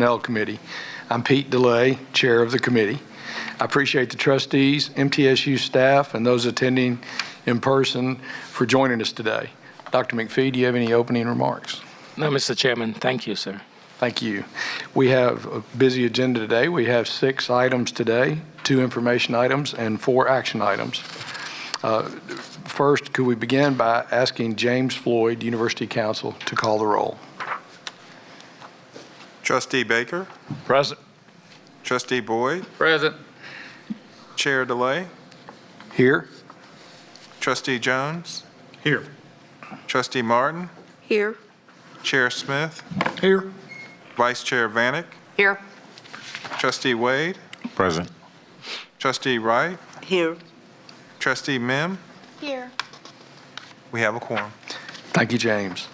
Personnel Committee. I'm Pete DeLay, Chair of the committee. I appreciate the trustees, MTSU staff, and those attending in person for joining us today. Dr. McPhee, do you have any opening remarks? No, Mr. Chairman. Thank you, sir. Thank you. We have a busy agenda today. We have 6 items today, 2 information items, and 4 action items. First, could we begin by asking James Floyd, University Counsel, to call the roll? Trustee Baker. Present. Trustee Boyd. Present. Chair DeLay. Here. Trustee Jones. Here. Trustee Martin. Here. Chair Smith. Here. Vice Chair Vanek. Here. Trustee Wade. Present. Trustee Wright. Here. Trustee Mim. Here. We have a quorum. Thank you, James.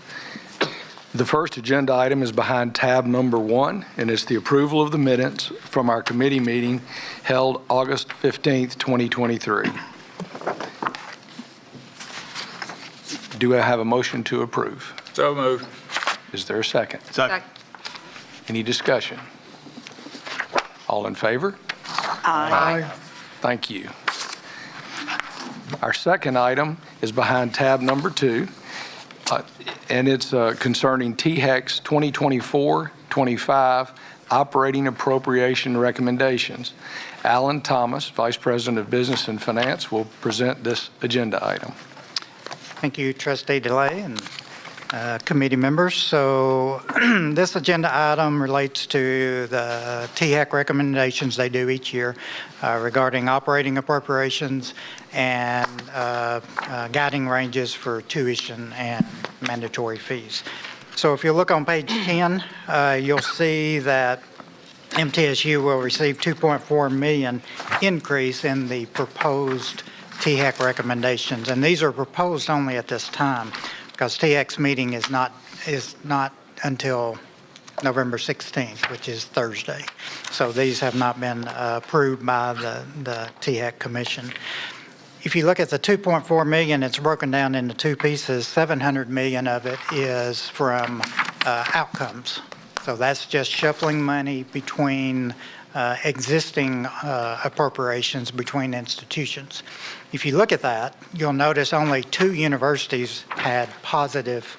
The first agenda item is behind tab number 1, and it's the approval of the minutes from our committee meeting held August 15th, 2023. Do I have a motion to approve? So moved. Is there a second? Second. Any discussion? All in favor? Aye. Thank you. Our second item is behind tab number 2, and it's concerning THEC's 2024-25 operating appropriation recommendations. Alan Thomas, Vice President of Business and Finance, will present this agenda item. Thank you, Trustee DeLay and committee members. So this agenda item relates to the THEC recommendations they do each year regarding operating appropriations and guiding ranges for tuition and mandatory fees. So if you look on page 10, you'll see that MTSU will receive $2.4 million increase in the proposed THEC recommendations, and these are proposed only at this time because THEC's meeting is not until November 16th, which is Thursday. So these have not been approved by the THEC Commission. If you look at the $2.4 million, it's broken down into 2 pieces. $700 million of it is from outcomes. So that's just shuffling money between existing appropriations between institutions. If you look at that, you'll notice only 2 universities had positive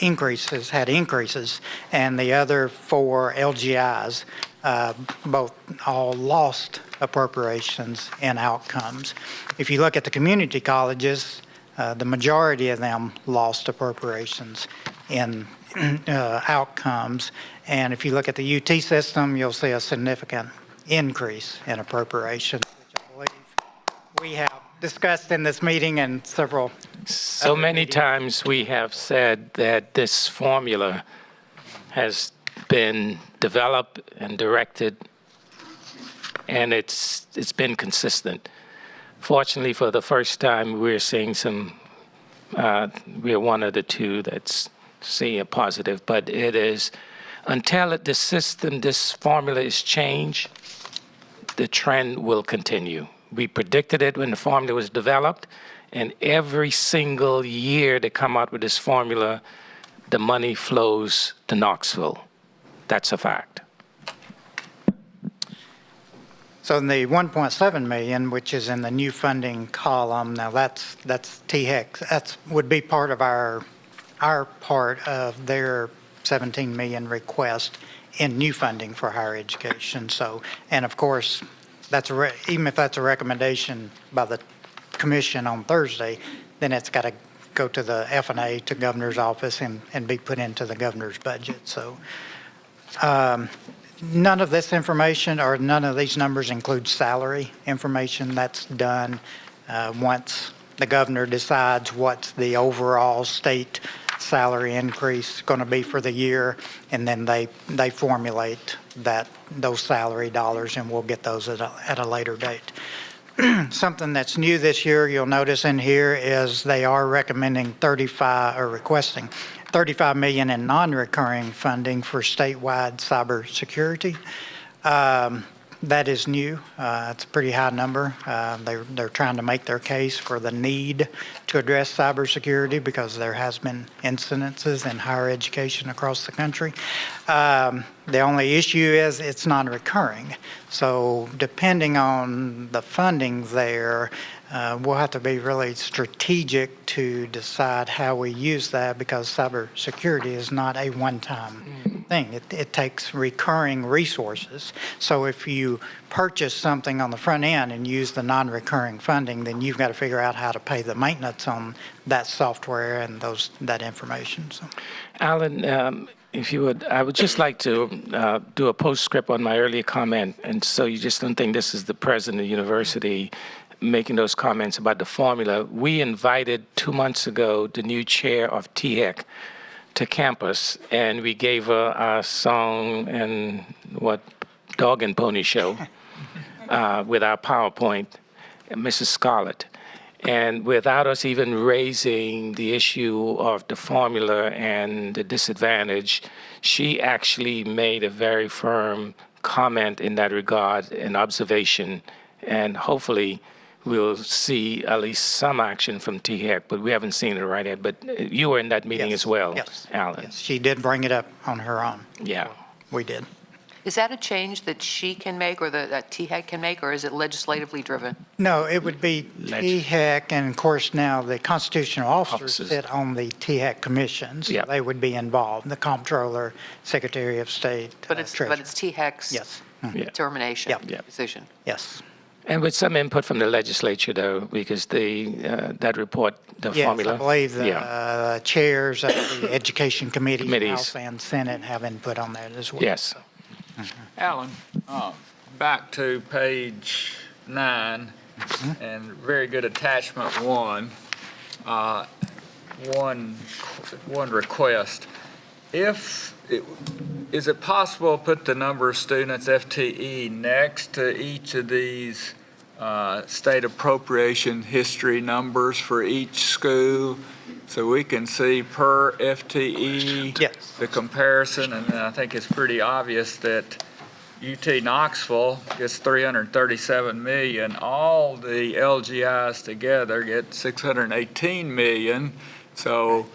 increases, and the other 4 LGIs, all lost appropriations and outcomes. If you look at the community colleges, the majority of them lost appropriations in outcomes. And if you look at the UT system, you'll see a significant increase in appropriations, which I believe we have discussed in this meeting and several. So many times we have said that this formula has been developed and directed, and it's been consistent. Fortunately, for the first time, we're seeing we're one of the 2 that's seeing a positive, but it is, until this formula is changed, the trend will continue. We predicted it when the formula was developed, and every single year they come out with this formula, the money flows to Knoxville. That's a fact. So in the $1.7 million, which is in the new funding column, now that's THEC. That would be part of our part of their $17 million request in new funding for higher education. So, and of course, even if that's a recommendation by the commission on Thursday, then it's got to go to the FNA, to governor's office, and be put into the governor's budget. So none of this information or none of these numbers include salary information. That's done once the governor decides what's the overall state salary increase going to be for the year, and then they formulate those salary dollars, and we'll get those at a later date. Something that's new this year, you'll notice in here, is they are requesting $35 million in non-recurring funding for statewide cybersecurity. That is new. It's a pretty high number. They're trying to make their case for the need to address cybersecurity because there has been incidences in higher education across the country. The only issue is it's non-recurring. So depending on the funding there, we'll have to be really strategic to decide how we use that because cybersecurity is not a one-time thing. It takes recurring resources. So if you purchase something on the front end and use the non-recurring funding, then you've got to figure out how to pay the maintenance on that software and that information. So. Alan, if you would, I would just like to do a postscript on my earlier comment, and so you just don't think this is the president of the university making those comments about the formula. We invited 2 months ago the new chair of THEC to campus, and we gave her a song and dog and pony show with our PowerPoint, Mrs. Scarlett. And without us even raising the issue of the formula and the disadvantage, she actually made a very firm comment in that regard, an observation, and hopefully we'll see at least some action from THEC, but we haven't seen it right yet. But you were in that meeting as well, Yes. Alan. Yes, she did bring it up on her own. Yeah. We did. Is that a change that she can make or that THEC can make, or is it legislatively driven? No, it would be THEC, and of course now the constitutional officers Officers. sit on the THEC commissions. Yeah. They would be involved, the comptroller, Secretary of State, But it's Treasurer. THEC's Yes, Yeah. determination, Yep. Yep. decision. yes. And with some input from the legislature, though, because that report, the formula. Yes, I believe the Yeah. chairs of the Education Committee, Committees. House and Senate have input on that as well. Yes. Alan, back to page 9, and very good attachment 1. One request. Is it possible to put the number of students, FTE, next to each of these state appropriation history numbers for each school so we can see per FTE? Yes. The comparison, and I think it's pretty obvious that UT Knoxville gets 337 million. All the LGIs together get 618 million. So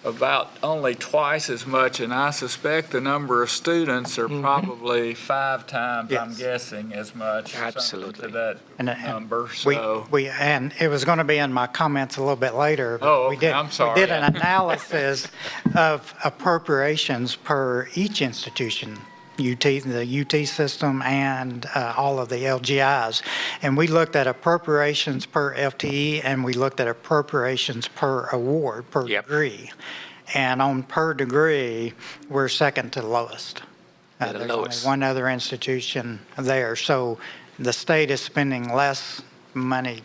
about only twice as much, and I suspect the number of students are probably 5 times, I'm Yes. guessing, as much. something Absolutely. To that And number, so. And it was going to be in my comments a little bit later. but Oh, we okay, did- I'm sorry. We did an analysis of appropriations per each institution, the UT system and all of the LGIs. And we looked at appropriations per FTE and we looked at appropriations per award, per Yep. degree. And on per degree, we're second to the lowest. Yeah, the There's only lowest. one other institution there. So the state is spending less money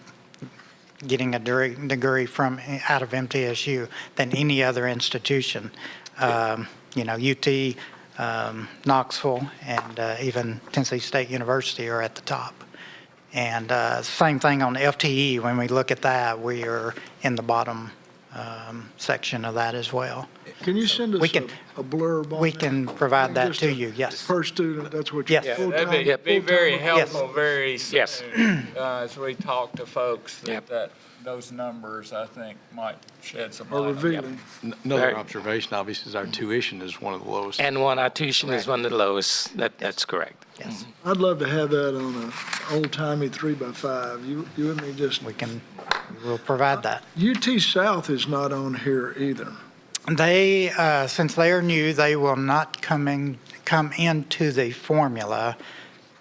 getting a degree from out of MTSU than any other institution. UT, Knoxville, and even Tennessee State University are at the top. And same thing on FTE. When we look at that, we are in the bottom section of that as well. Can you send us We can- a blurb on We that? can provide that Just to a- you, yes. Per student, that's what Yes. you're Yeah, full-time. That'd be very full-time- helpful very soon. Yes. As we talk to folks, Yep. that those numbers, I think, might shed some Or light. on it. revealing. Another Very- observation, obviously, is our tuition is one of the lowest. And our tuition is one of the lowest. That's correct. Yes, I'd love to have that on a old-timey 3x5. You and me just, we will provide that. UT South is not on here either. They, since they are new, they will not come into the formula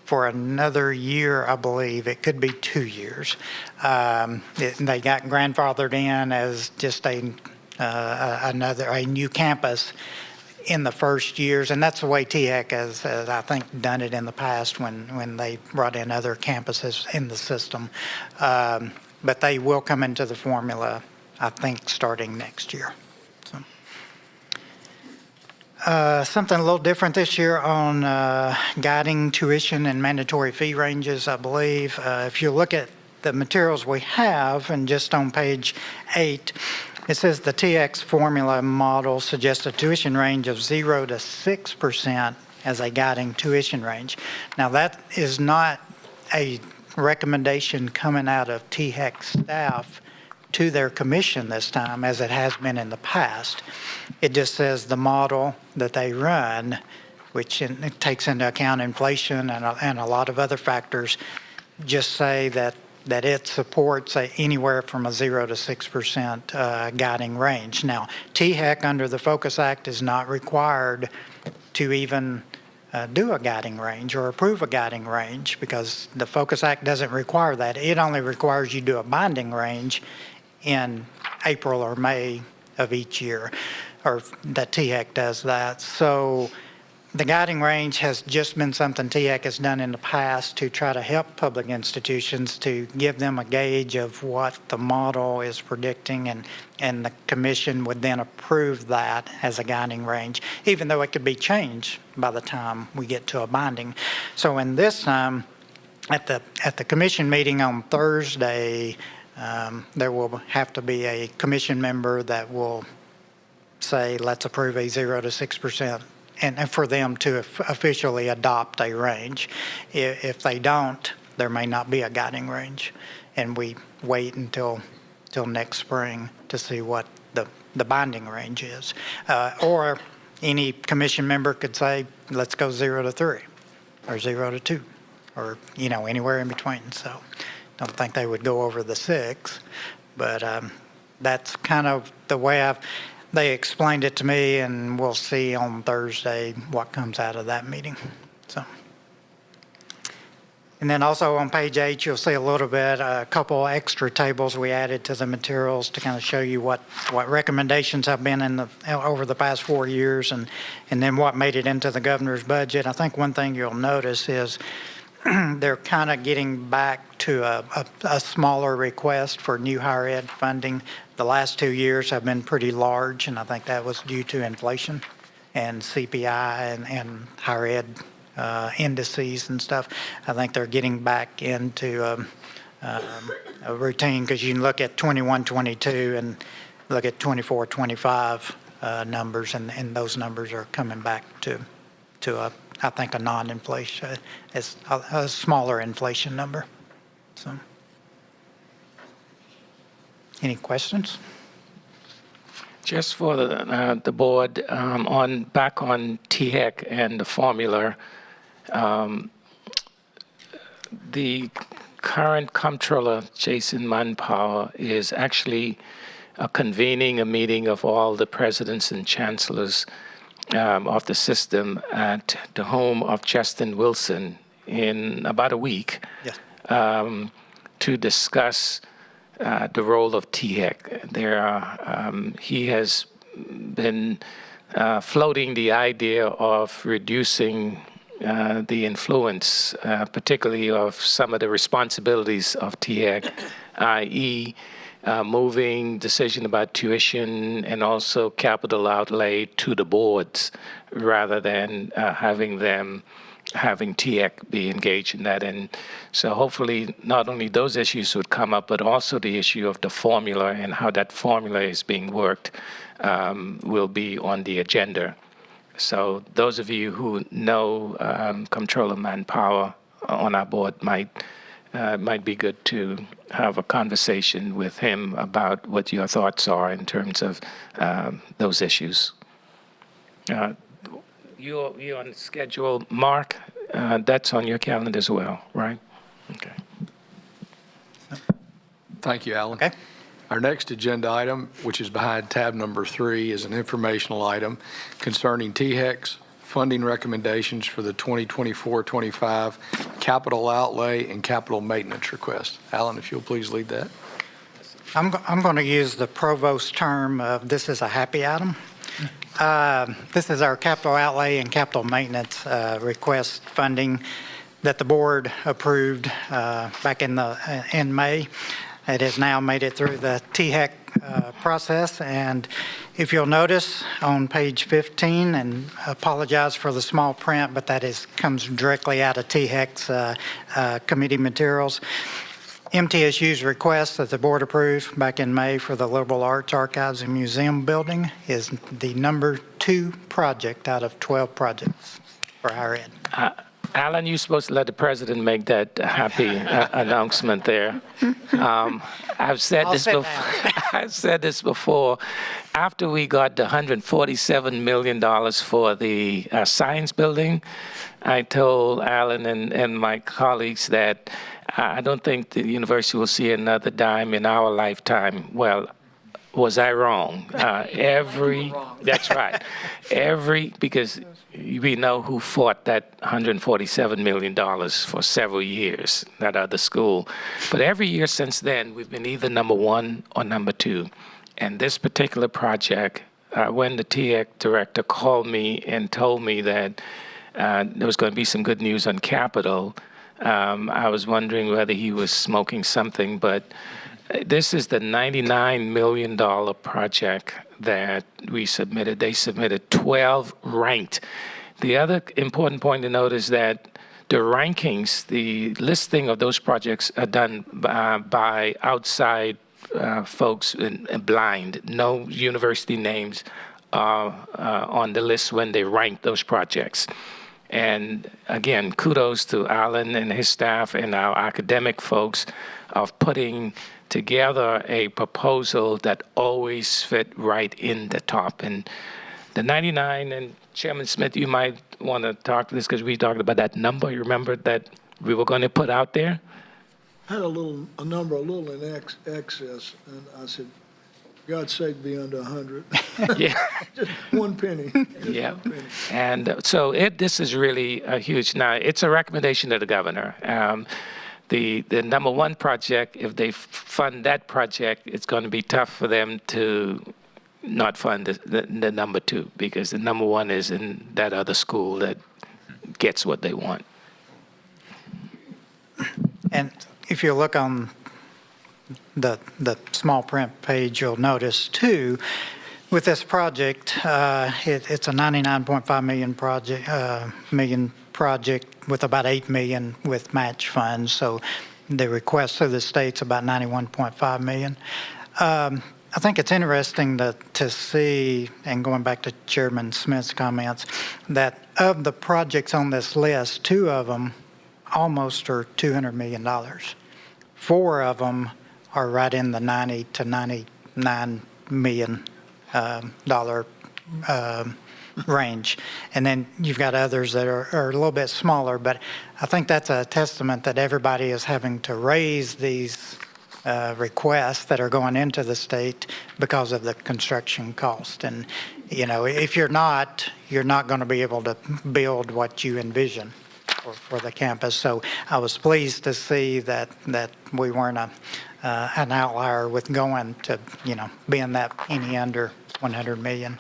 for another year, I believe. It could be 2 years. They got grandfathered in as just a new campus in the first years, and that's the way THEC has, I think, done it in the past when they brought in other campuses in the system. But they will come into the formula, I think, starting next year. Something a little different this year on guiding tuition and mandatory fee ranges, I believe. If you look at the materials we have, and just on page 8, it says the TX formula model suggests a tuition range of 0 to 6% as a guiding tuition range. Now, that is not a recommendation coming out of THEC staff to their commission this time, as it has been in the past. It just says the model that they run, which it takes into account inflation and a lot of other factors, just say that it supports anywhere from a 0 to 6% guiding range. Now, THEC under the Focus Act is not required to even do a guiding range or approve a guiding range, because the Focus Act doesn't require that. It only requires you do a binding range in April or May of each year, or that THEC does that. So the guiding range has just been something THEC has done in the past to try to help public institutions, to give them a gauge of what the model is predicting, and the commission would then approve that as a guiding range, even though it could be changed by the time we get to a binding. So in this time, at the commission meeting on Thursday, there will have to be a commission member that will say, let's approve a 0 to 6%. And for them to officially adopt a range. If they don't, there may not be a guiding range. And we wait until next spring to see what the binding range is. Or any commission member could say, let's go 0 to 3 or 0 to 2 or, anywhere in between. So don't think they would go over the 6, but that's kind of the way they explained it to me, and we'll see on Thursday what comes out of that meeting. So, and then also on page 8, you'll see a couple extra tables we added to the materials to kind of show you what recommendations have been over the past 4 years, and then what made it into the governor's budget. I think one thing you'll notice is they're kind of getting back to a smaller request for new higher ed funding. The last 2 years have been pretty large, and I think that was due to inflation and CPI and higher ed indices and stuff. I think they're getting back into a routine, because you can look at 21-22 and look at 24-25 numbers, and those numbers are coming back to I think a non-inflation, it's a smaller inflation number. So, any questions? Just for the board, back on THEC and the formula, the current comptroller, Jason Manpower, is actually convening a meeting of all the presidents and chancellors of the system at the home of Justin Wilson in about a week. Yes. To discuss the role of THEC. He has been floating the idea of reducing the influence, particularly of some of the responsibilities of THEC, i.e., moving decision about tuition and also capital outlay to the boards, rather than having THEC be engaged in that. And so hopefully not only those issues would come up, but also the issue of the formula and how that formula is being worked will be on the agenda. So those of you who know Comptroller Manpower on our board might be good to have a conversation with him about what your thoughts are in terms of those issues. You're on schedule, Mark. That's on your calendar as well, right? Okay. Thank you, Alan. Okay. Our next agenda item, which is behind tab number 3, is an informational item concerning THEC's funding recommendations for the 2024-25 capital outlay and capital maintenance request. Alan, if you'll please lead that. I'm going to use the provost term of this is a happy item. This is our capital outlay and capital maintenance request funding that the board approved back in May. It has now made it through the THEC process, and if you'll notice on page 15, and apologize for the small print, but that comes directly out of THEC's committee materials. MTSU's request that the board approved back in May for the Liberal Arts Archives and Museum building is the number 2 project out of 12 projects for higher ed. Alan, you're supposed to let the president make that happy announcement there. I've said I'll this sit before. I've said this before. After we got the $147 million for the science building, I told Alan and my colleagues that I don't think the university will see another dime in our lifetime. Well, was I wrong? That's right. Because we know who fought that $147 million for several years, that other school. But every year since then, we've been either number one or number two. And this particular project, when the TEC director called me and told me that there was going to be some good news on capital, I was wondering whether he was smoking something, but this is the $99 million project that we submitted. They submitted 12 ranked. The other important point to note is that the rankings, the listing of those projects are done by outside folks and blind. No university names are on the list when they rank those projects. And again, kudos to Alan and his staff and our academic folks of putting together a proposal that always fit right in the top. And the 99, and Chairman Smith, you might want to talk to this because we talked about that number. You remember that we were going to put out there? Had a number a little in excess, and I said, God's sake, be under 100. Yeah. Just one penny. Yeah. And so this is really a huge, now it's a recommendation to the governor. The number one project, if they fund that project, it's going to be tough for them to not fund the number two, because the number one is in that other school that gets what they want. And if you look on the small print page, you'll notice too, with this project, it's a $99.5 million project with about $8 million with match funds. So the request to the state's about $91.5 million. I think it's interesting to see, and going back to Chairman Smith's comments, that of the projects on this list, 2 of them almost are $200 million. 4 of them are right in the $90 to $99 million range. And then you've got others that are a little bit smaller, but I think that's a testament that everybody is having to raise these requests that are going into the state because of the construction cost. And, you know, if you're not going to be able to build what you envision for the campus. So I was pleased to see that we weren't an outlier with going to, you know, being that penny under 100 million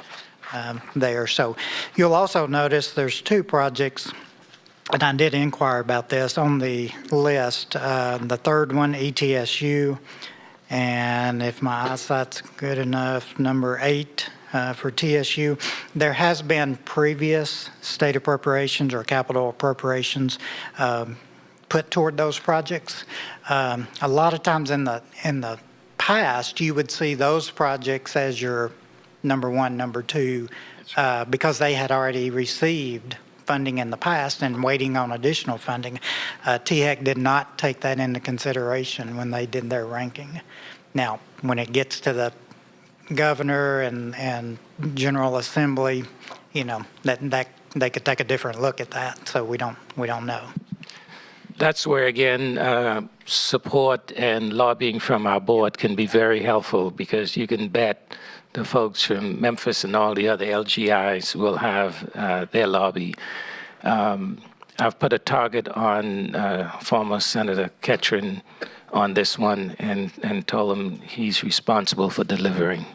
there. So you'll also notice there's 2 projects, and I did inquire about this on the list. The third one, ETSU, and if my eyesight's good enough, number 8 for TSU. There has been previous state appropriations or capital appropriations put toward those projects. A lot of times in the past, you would see those projects as your number 1, number 2, because they had already received funding in the past and waiting on additional funding. THEC did not take that into consideration when they did their ranking. Now, when it gets to the governor and General Assembly, you know, that they could take a different look at that. So we don't know. That's where, again, support and lobbying from our board can be very helpful, because you can bet the folks from Memphis and all the other LGIs will have their lobby. I've put a target on former Senator Ketron on this one and told him he's responsible for delivering.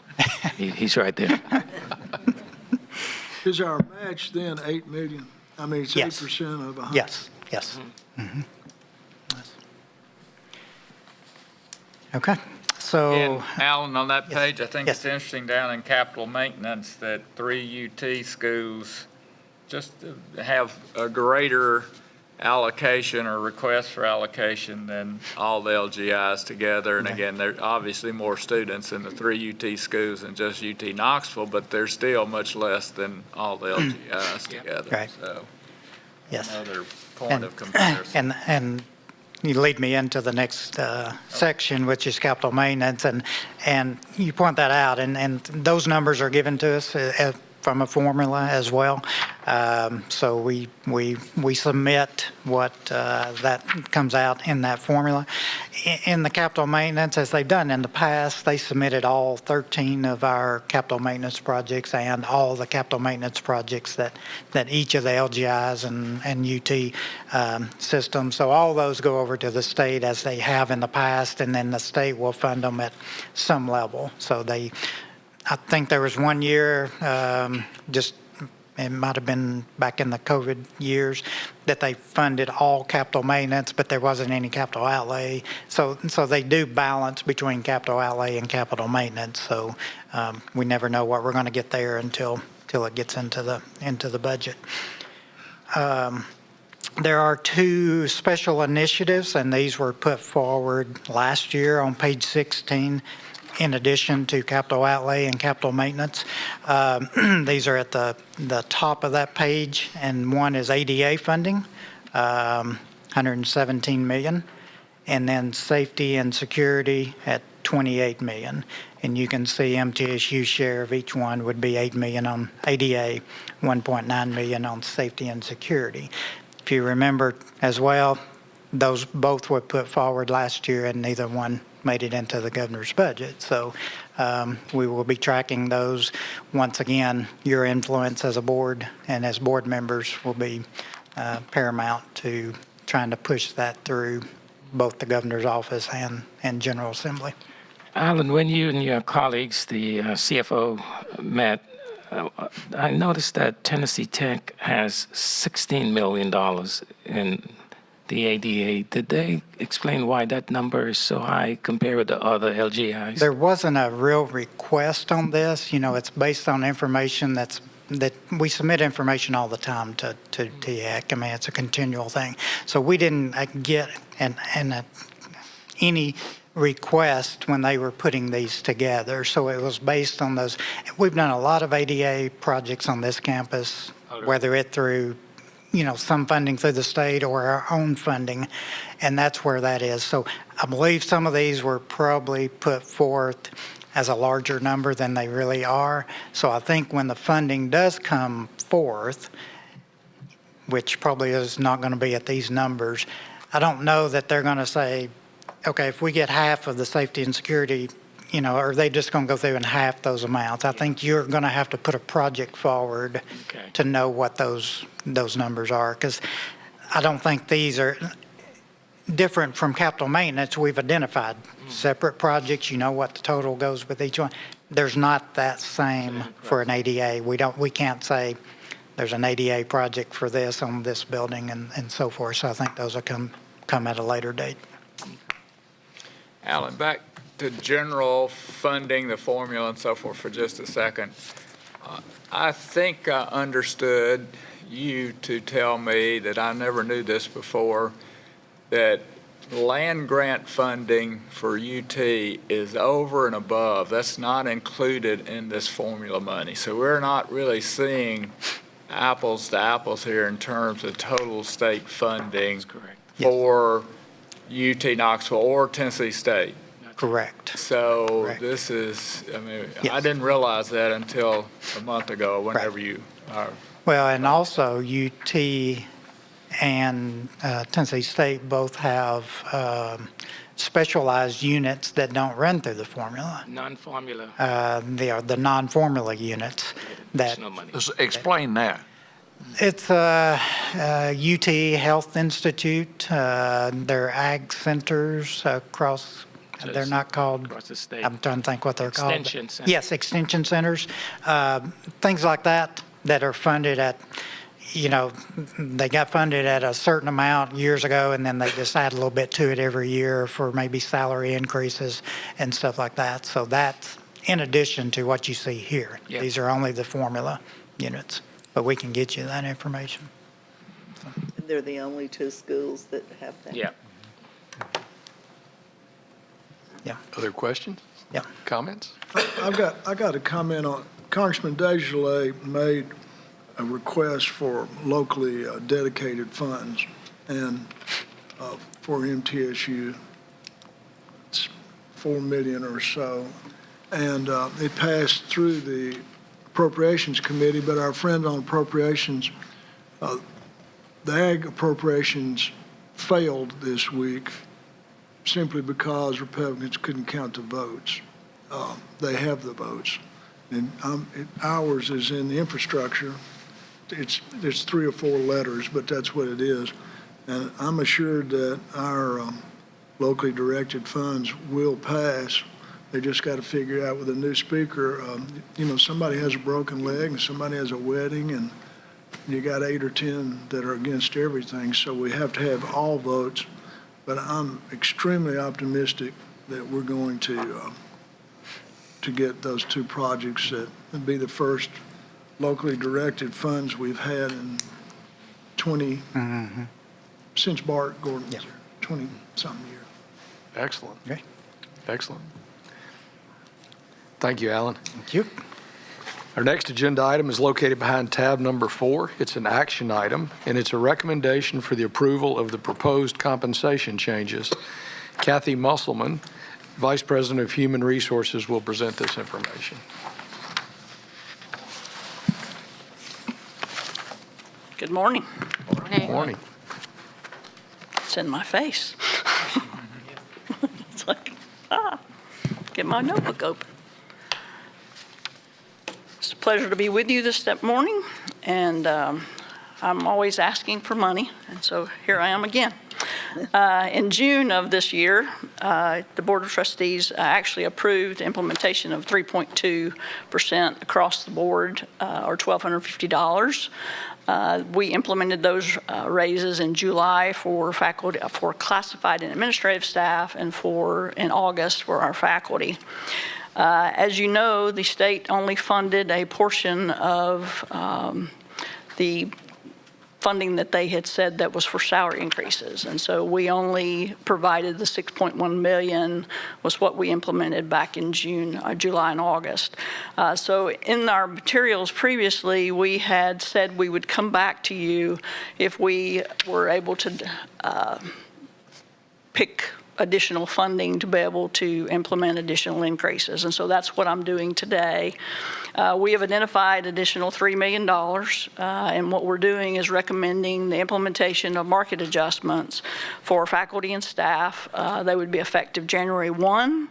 He's right there. Is our match then 8 million? I mean, it's Yes. 8% of 100. Yes. Mm-hmm. Okay. So And Alan, on that page, I think Yes. it's interesting down in capital maintenance that 3 UT schools just have a greater allocation or request for allocation than all the LGIs together. And again, there are obviously more students in the 3 UT schools than just UT Knoxville, but they're still much less than all the LGIs together. Right. So Yes. another point And- of comparison. And you lead me into the next section, which is capital maintenance, and you point that out, and those numbers are given to us from a formula as well. So we submit what that comes out in that formula. In the capital maintenance, as they've done in the past, they submitted all 13 of our capital maintenance projects and all the capital maintenance projects that each of the LGIs and UT systems. So all those go over to the state as they have in the past, and then the state will fund them at some level. So I think there was one year, it might have been back in the COVID years, that they funded all capital maintenance, but there wasn't any capital outlay. So they do balance between capital outlay and capital maintenance. So we never know what we're going to get there until it gets into the budget. There are two special initiatives, and these were put forward last year on page 16. In addition to capital outlay and capital maintenance. These are at the top of that page, and one is ADA funding, $117 million, and then safety and security at $28 million. And you can see MTSU's share of each one would be $8 million on ADA, $1.9 million on safety and security. If you remember as well, those both were put forward last year, and neither one made it into the governor's budget. So we will be tracking those. Once again, your influence as a board and as board members will be paramount to trying to push that through both the governor's office and General Assembly. Alan, when you and your colleagues, the CFO, met, I noticed that Tennessee Tech has $16 million in the ADA. Did they explain why that number is so high compared with the other LGIs? There wasn't a real request on this. You know, it's based on information that we submit information all the time to TEC. I mean, it's a continual thing. So we didn't get any request when they were putting these together. So it was based on those. We've done a lot of ADA projects on this campus, whether it through some funding through the state or our own funding, and that's where that is. So I believe some of these were probably put forth as a larger number than they really are. So I think when the funding does come forth, which probably is not going to be at these numbers, I don't know that they're going to say, okay, if we get half of the safety and security, are they just going to go through and half those amounts? I think you're going to have to put a project forward to know what those numbers are, because I don't think these are different from capital maintenance. We've identified separate projects. You know what the total goes with each one. There's not that same for an ADA. We can't say there's an ADA project for this on this building and so forth. So I think those will come at a later date. Alan, back to general funding, the formula and so forth for just a second. I think I understood you to tell me that I never knew this before, that land grant funding for UT is over and above. That's not included in this formula money. So we're not really seeing apples to apples here in terms of total state funding for UT Knoxville or Tennessee State. Correct. So Correct. this is, Yes. I didn't realize that until a month ago, whenever you Well, and also UT and Tennessee State both have specialized units that don't run through the formula. Non-formula. They are the non-formula units that Additional money. Explain that. it's UT Health Institute. They're ag centers across. They're not called. Across the state. I'm trying to think what they're called. Extension centers. Yes, extension centers. Things like that are funded at. They got funded at a certain amount years ago, and then they just add a little bit to it every year for maybe salary increases and stuff like that. So that's in addition to what you see here. Yep. These are only the formula units, but we can get you that information. They're the only two schools that have that. Yeah. Yeah. Other questions? Yeah. Comments? I got a comment on, Congressman Desjardins made a request for locally dedicated funds, and for MTSU, it's $4 million or so. And it passed through the Appropriations Committee, but our friend on Appropriations, the Ag Appropriations failed this week simply because Republicans couldn't count the votes. They have the votes. And ours is in the infrastructure. It's 3 or 4 letters, but that's what it is. And I'm assured that our locally directed funds will pass. They just got to figure out with a new speaker, somebody has a broken leg and somebody has a wedding, and you got 8 or 10 that are against everything. So we have to have all votes. But I'm extremely optimistic that we're going to get those 2 projects that would be the first locally directed funds we've had in 20, since Bart Gordon was here, 20-something years. Excellent. Okay. Excellent. Thank you, Alan. Thank you. Our next agenda item is located behind tab number 4. It's an action item, and it's a recommendation for the approval of the proposed compensation changes. Kathy Musselman, Vice President of Human Resources, will present this information. Good morning. Good morning. It's in my face. It's like, get my notebook open. It's a pleasure to be with you this morning, and I'm always asking for money, and so here I am again. In June of this year, the Board of Trustees actually approved implementation of 3.2% across the board, or $1,250. We implemented those raises in July for faculty, for classified and administrative staff, and in August for our faculty. As you know, the state only funded a portion of the funding that they had said that was for salary increases. And so we only provided the $6.1 million was what we implemented back in July and August. So in our materials previously, we had said we would come back to you if we were able to pick additional funding to be able to implement additional increases. And so that's what I'm doing today. We have identified additional $3 million, and what we're doing is recommending the implementation of market adjustments for faculty and staff. They would be effective January 1.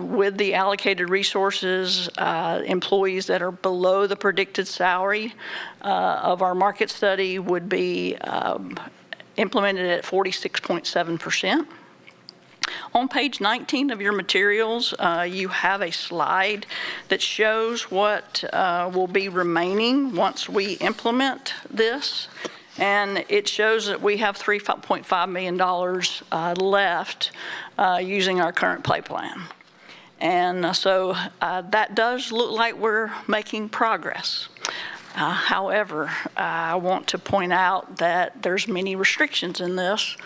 With the allocated resources, employees that are below the predicted salary of our market study would be implemented at 46.7%. On page 19 of your materials, you have a slide that shows what will be remaining once we implement this. And it shows that we have $3.5 million left using our current pay plan. And so that does look like we're making progress. However, I want to point out that there's many restrictions in this.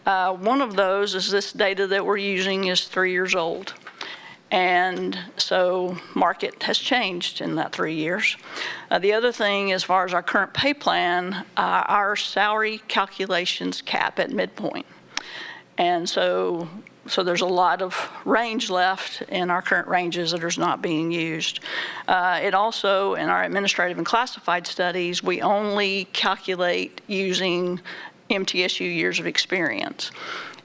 One of those is this data that we're using is 3 years old. And so market has changed in that 3 years. The other thing, as far as our current pay plan, our salary calculations cap at midpoint. And so there's a lot of range left in our current ranges that is not being used. It also, in our administrative and classified studies, we only calculate using MTSU years of experience.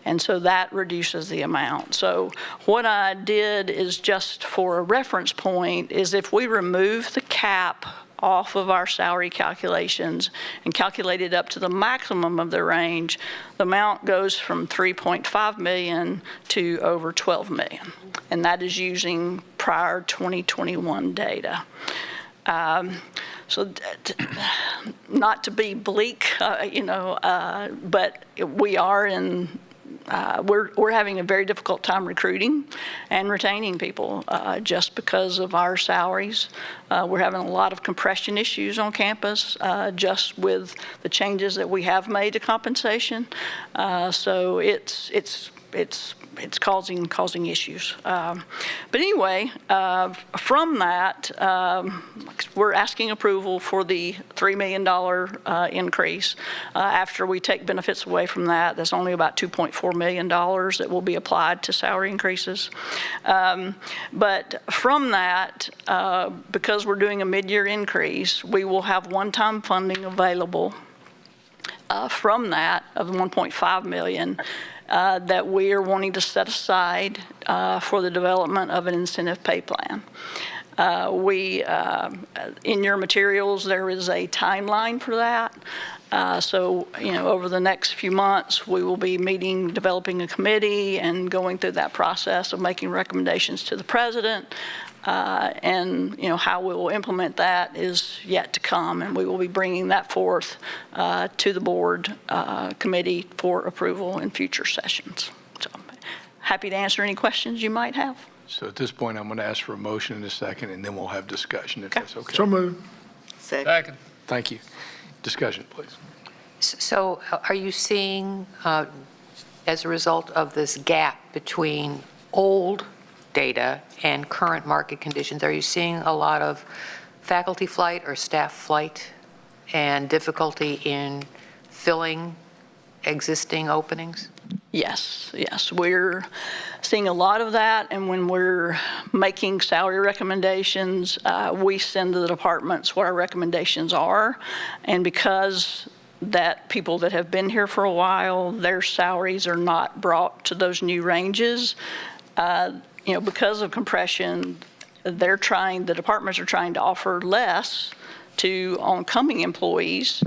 And so that reduces the amount. So what I did is, just for a reference point, is if we remove the cap off of our salary calculations and calculate it up to the maximum of the range, the amount goes from $3.5 million to over $12 million. And that is using prior 2021 data. So not to be bleak, but we are in we're having a very difficult time recruiting and retaining people just because of our salaries. We're having a lot of compression issues on campus just with the changes that we have made to compensation. So it's it's causing issues. But anyway, from that, we're asking approval for the $3 million increase. After we take benefits away from that, that's only about $2.4 million that will be applied to salary increases. But from that, because we're doing a mid-year increase, we will have one-time funding available from that of $1.5 million that we are wanting to set aside for the development of an incentive pay plan. In your materials, there is a timeline for that. So, over the next few months, we will be meeting, developing a committee and going through that process of making recommendations to the president. And how we will implement that is yet to come, and we will be bringing that forth to the board committee for approval in future sessions. So, happy to answer any questions you might have. So at this point, I'm going to ask for a motion in a second, and then we'll have discussion, if that's okay. So moved. Second. Thank you. Discussion, please. So are you seeing, as a result of this gap between old data and current market conditions, are you seeing a lot of faculty flight or staff flight and difficulty in filling existing openings? Yes, we're seeing a lot of that, and when we're making salary recommendations, we send to the departments what our recommendations are, and because that people that have been here for a while, their salaries are not brought to those new ranges, because of compression, the departments are trying to offer less to oncoming employees.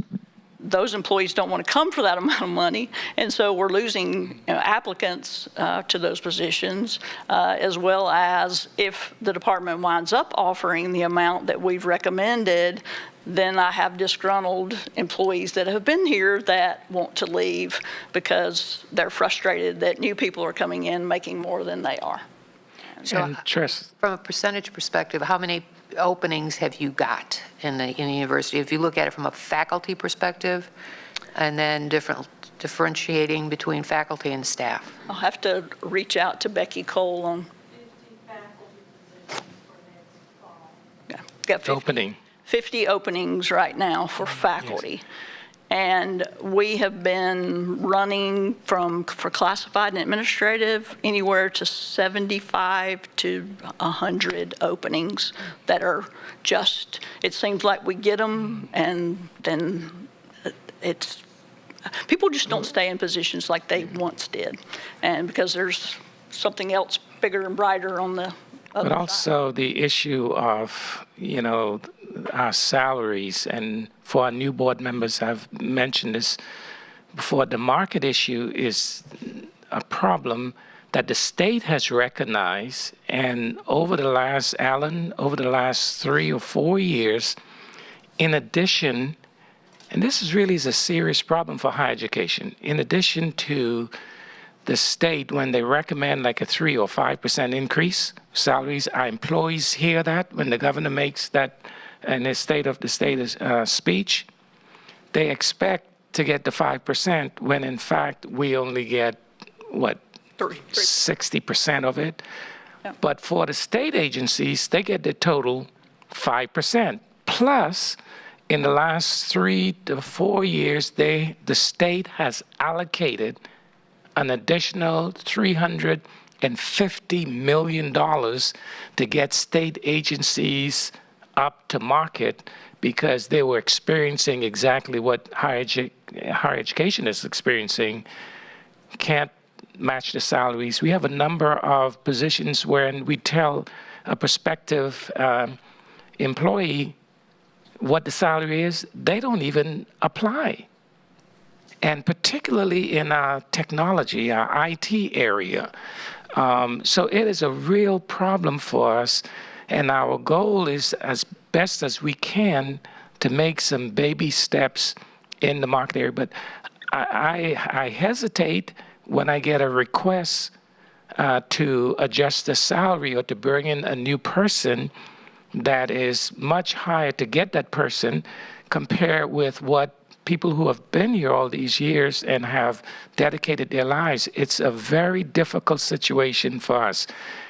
Those employees don't want to come for that amount of money, and so we're losing applicants to those positions, as well as if the department winds up offering the amount that we've recommended, then I have disgruntled employees that have been here that want to leave because they're frustrated that new people are coming in making more than they are. And From a percentage perspective, how many openings have you got in the university? If you look at it from a faculty perspective, and then differentiating between faculty and staff? I'll have to reach out to Becky Cole on. 50 faculty positions for next fall. Got 50, Opening. 50 openings right now for faculty. And we have been running for classified and administrative anywhere to 75 to 100 openings that are just, it seems like we get them and then people just don't stay in positions like they once did. And because there's something else bigger and brighter on the other But also the issue of, our salaries, and for our new board members, I've mentioned this before, the market issue is a problem that the state has recognized, and over the last 3 or 4 years, in addition, and this is really a serious problem for higher education, in addition to the state, when they recommend like a 3 or 5% increase salaries, our employees hear that when the governor makes that in his state of the state speech, they expect to get the 5% when in fact we only get, 60% of it. Yeah. But for the state agencies, they get the total 5%. Plus, in the last 3 to 4 years, the state has allocated an additional $350 million to get state agencies up to market because they were experiencing exactly what higher education is experiencing, can't match the salaries. We have a number of positions where we tell a prospective employee what the salary is, they don't even apply. And particularly in our technology, our IT area. So it is a real problem for us. And our goal is, as best as we can, to make some baby steps in the market area. But I hesitate when I get a request to adjust the salary or to bring in a new person that is much higher to get that person compared with what people who have been here all these years and have dedicated their lives. It's a very difficult situation for us.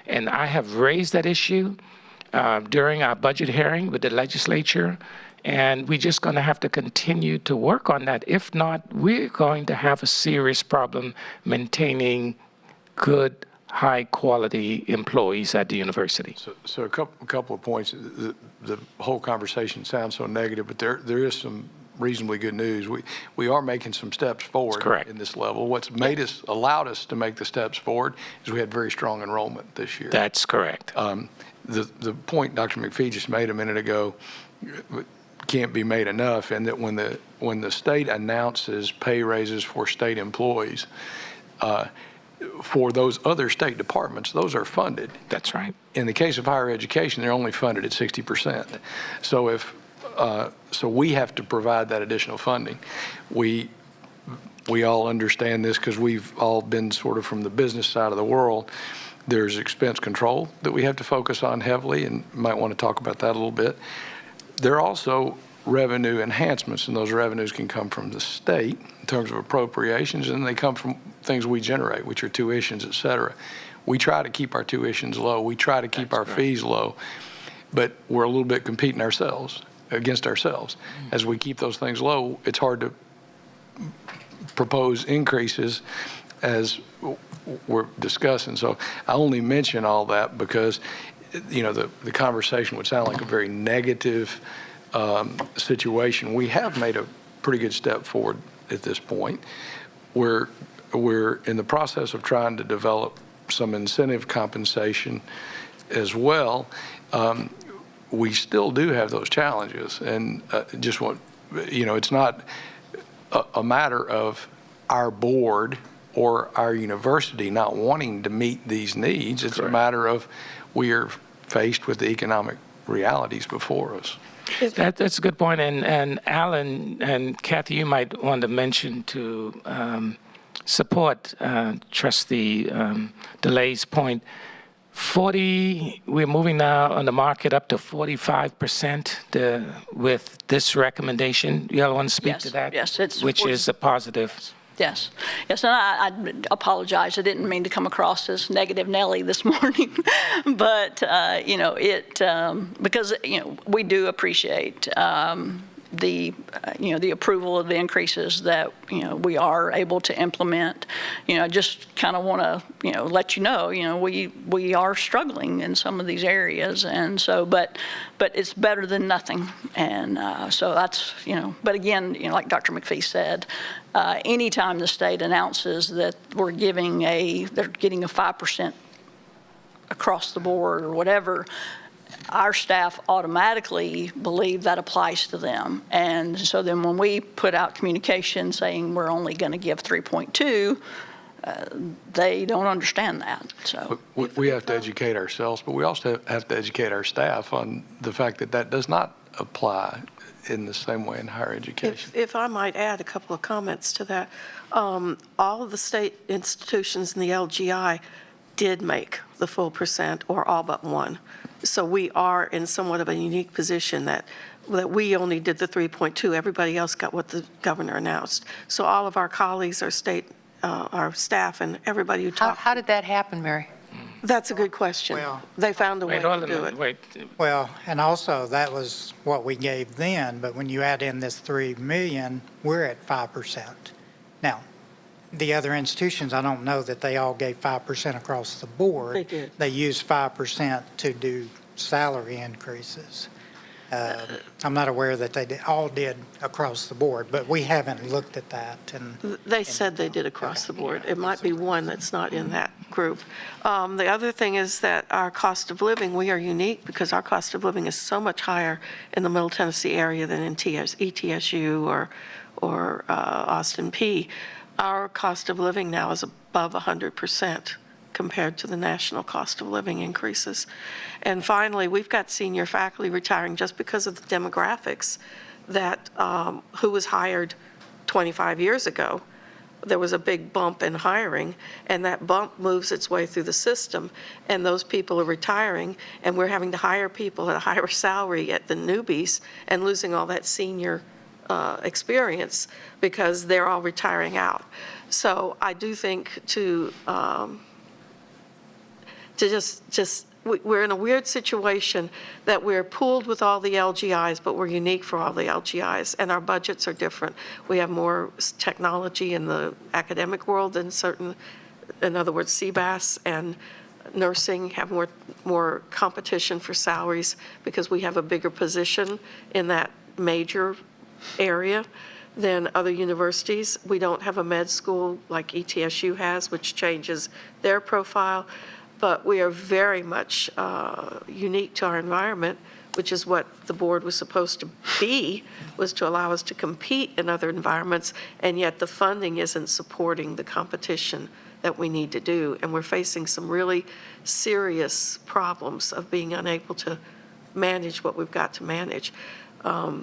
And I have raised that issue during our budget hearing with the legislature, and we're just going to have to continue to work on that. If not, we're going to have a serious problem maintaining good, high-quality employees at the university. So a couple of points. The whole conversation sounds so negative, but there is some reasonably good news. We are making some steps forward in this level. What's allowed us to make the steps forward is we had very strong enrollment this year. That's correct. The point Dr. McPhee just made a minute ago can't be made enough, and that when the state announces pay raises for state employees, for those other state departments, those are funded. That's right. In the case of higher education, they're only funded at 60%. So we have to provide that additional funding. We all understand this because we've all been sort of from the business side of the world. There's expense control that we have to focus on heavily, and might want to talk about that a little bit. There are also revenue enhancements, and those revenues can come from the state in terms of appropriations, and they come from things we generate, which are tuitions, et cetera. We try to keep our tuitions low. We try to keep our fees low, but we're a little bit competing against ourselves. As we keep those things low, it's hard to propose increases as we're discussing. So I only mention all that because, the conversation would sound like a very negative situation. We have made a pretty good step forward at this point. We're in the process of trying to develop some incentive compensation as well. We still do have those challenges, and it's not a matter of our board or our university not wanting to meet these needs. It's a matter of we are faced with the economic realities before us. That's a good point. And Alan and Kathy, you might want to mention to support Trustee DeLay's point. We're moving now on the market up to 45% with this recommendation. You all want to speak to that? Yes, it's which is a positive. Yes, and I apologize. I didn't mean to come across as negative Nelly this morning, but because we do appreciate the approval of the increases that we are able to implement. I just kind of want to let you know we are struggling in some of these areas, and so but it's better than nothing, and so that's but again like Dr. McPhee said, anytime the state announces that they're getting a 5% across the board or whatever, our staff automatically believe that applies to them. And so then when we put out communication saying we're only going to give 3.2, they don't understand that. So we have to educate ourselves, but we also have to educate our staff on the fact that does not apply in the same way in higher education. If I might add a couple of comments to that, all of the state institutions in the LGI did make the full percent, or all but one. So we are in somewhat of a unique position that we only did the 3.2. Everybody else got what the governor announced. So all of our colleagues, our staff, and everybody who talked. How did that happen, Mary? That's a good question. Well, they found a way to do it. Wait. Well, and also that was what we gave then, but when you add in this 3 million, we're at 5%. Now, the other institutions, I don't know that they all gave 5% across the board. They did. They used 5% to do salary increases. I'm not aware that they all did across the board, but we haven't looked at that. And They said they did across the board. It might be one that's not in that group. The other thing is that our cost of living, we are unique because our cost of living is so much higher in the Middle Tennessee area than in ETSU or Austin Peay. Our cost of living now is above 100% compared to the national cost of living increases. And finally, we've got senior faculty retiring just because of the demographics that who was hired 25 years ago. There was a big bump in hiring, and that bump moves its way through the system, and those people are retiring, and we're having to hire people at a higher salary at the newbies and losing all that senior experience because they're all retiring out. So I do think we're in a weird situation that we're pooled with all the LGIs, but we're unique for all the LGIs, and our budgets are different. We have more technology in the academic world than certain, in other words, CBAS and nursing have more competition for salaries because we have a bigger position in that major area than other universities. We don't have a med school like ETSU has, which changes their profile. But we are very much unique to our environment, which is what the board was supposed to be, was to allow us to compete in other environments, and yet the funding isn't supporting the competition that we need to do. And we're facing some really serious problems of being unable to manage what we've got to manage. I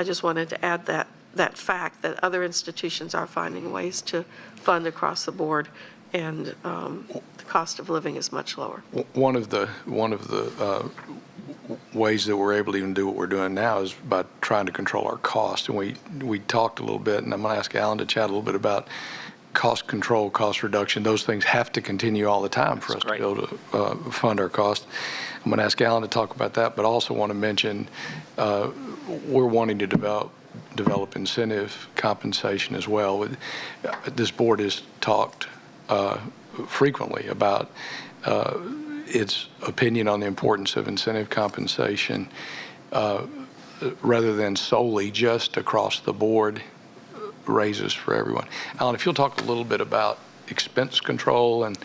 just wanted to add that fact that other institutions are finding ways to fund across the board, and the cost of living is much lower. One of the ways that we're able to even do what we're doing now is by trying to control our cost. And we talked a little bit, and I'm going to ask Alan to chat a little bit about cost control, cost reduction. Those things have to continue all the time for us to be able to fund our costs. I'm going to ask Alan to talk about that, but also want to mention we're wanting to develop incentive compensation as well. This board has talked frequently about its opinion on the importance of incentive compensation rather than solely just across the board raises for everyone. Alan, if you'll talk a little bit about expense control and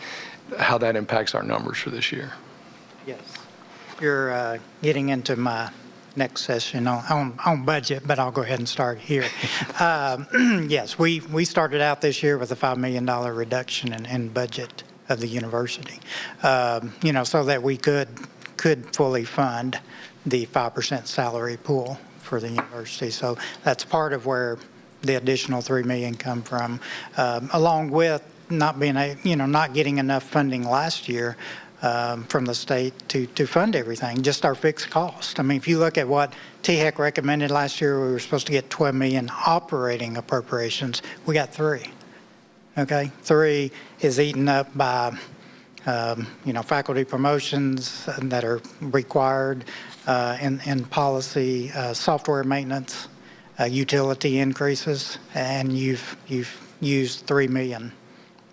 how that impacts our numbers for this year. Yes. You're getting into my next session on budget, but I'll go ahead and start here. Yes, we started out this year with a $5 million reduction in budget of the university, so that we could fully fund the 5% salary pool for the university. So that's part of where the additional $3 million come from, along with not getting enough funding last year from the state to fund everything, just our fixed cost. I mean, if you look at what THEC recommended last year, we were supposed to get $12 million operating appropriations. We got 3. Okay, 3 is eaten up by, faculty promotions that are required in policy, software maintenance, utility increases, and you've used $3 million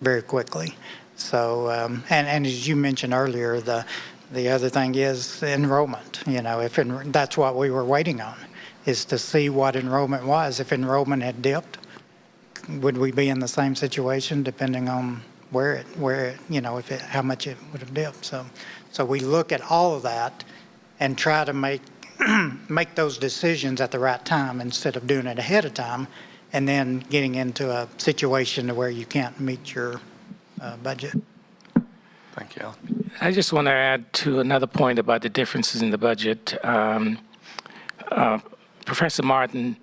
very quickly. So, and as you mentioned earlier, the other thing is enrollment. That's what we were waiting on, is to see what enrollment was. If enrollment had dipped, would we be in the same situation depending on how much it would have dipped? So we look at all of that and try to make those decisions at the right time instead of doing it ahead of time and then getting into a situation where you can't meet your budget. Thank you, Alan. I just want to add to another point about the differences in the budget. Professor Martin,